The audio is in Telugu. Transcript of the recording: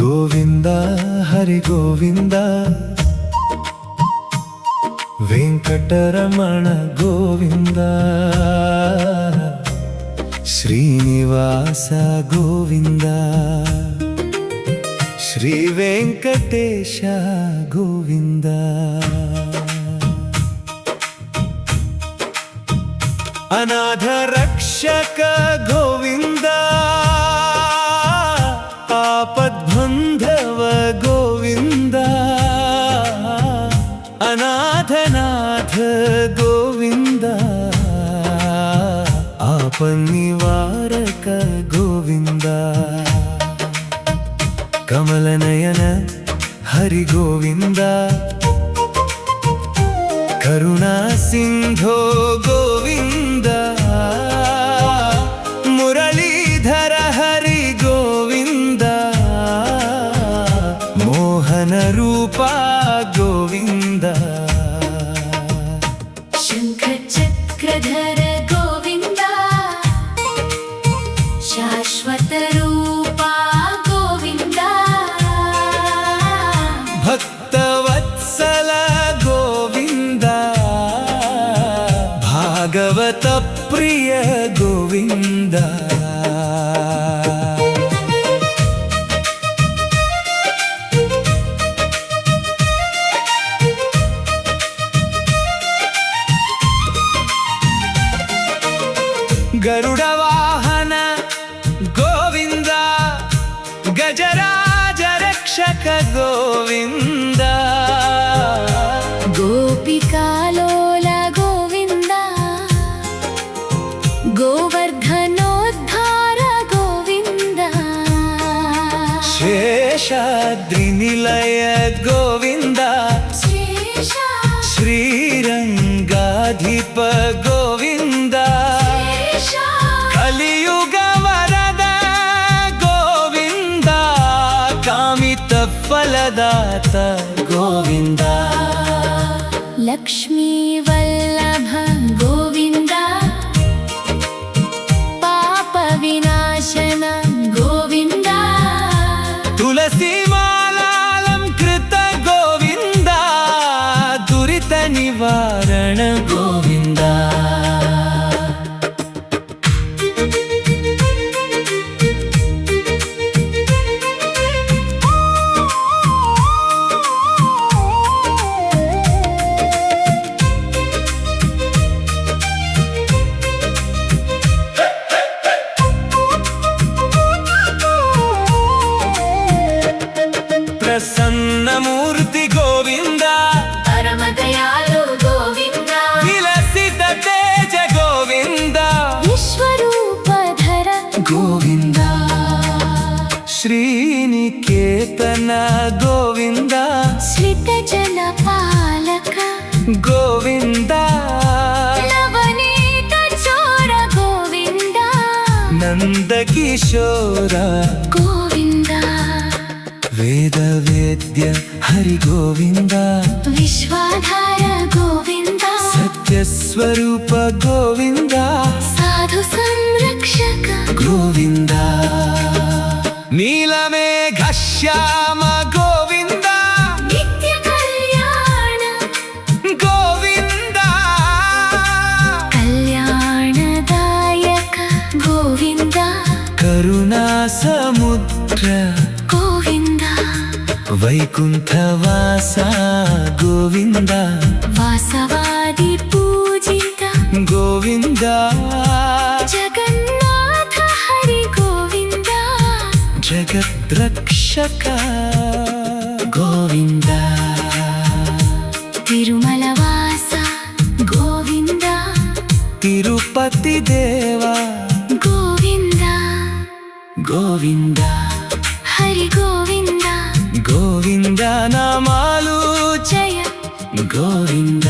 గోవింద హరి గోవింద వెంకటరమణ గోవింద శ్రీనివాస గోవింద శ్రీ వెంకటేశ గోవింద అనాథ రక్షక గోవింద ఆపద్బంధవ గోవింద అనాథనాథ గోవింద ఆపన్నివారక గోవింద కమలనయన హరి గోవింద కరుణా సింధో గోవింద మురళీధర హరి గోవింద మోహన రూపా గోవింద శంఖ చక్రధర గోవింద శాశ్వత రూపా గోవింద భక్తవత్సల గోవింద భాగవత ప్రియ గోవింద గరుడ వాహన గోవింద గజరాజ రక్షక గోవింద గోపికాలోల గోవింద గోవర్ధనోద్ధార గోవింద శేషాద్రి నిలయ గోవింద శ్రీరంగాధిప గోవింద కలియుగ వరద గోవింద కామిత ఫలదాత గోవింద లక్ష్మీ వల్లభ గోవింద పాప వినాశన గోవింద తులసి మాలాలంకృత గోవింద దురిత నివారణ గోవింద ప్రసన్నమూర్తి గోవింద పరమ దయాళు గోవింద విలసిత తేజ గోవింద విశ్వరూపధర గోవింద శ్రీనికేతన గోవింద శ్రిత జన పాలక గోవింద నవనీత చోర గోవింద నందకిశోర గోవింద వేద వేద్య హరి గోవింద విశ్వాధార గోవింద సత్యస్వరూప గోవింద సాధు సంరక్షక గోవింద నీలమేఘ శ్యామ గోవింద నిత్య కళ్యాణ గోవింద కళ్యాణదాయక గోవింద కరుణా సముద్ర గోవింద వైకుంఠవాస గోవింద వాసవాది పూజిత గోవింద జగన్నాథ హరి గోవింద జగద్రక్షక గోవింద తిరుమల వాస గోవింద తిరుపతి దేవ గోవింద గోవింద హరి గోవింద గోవింద నామాలు జయ గోవింద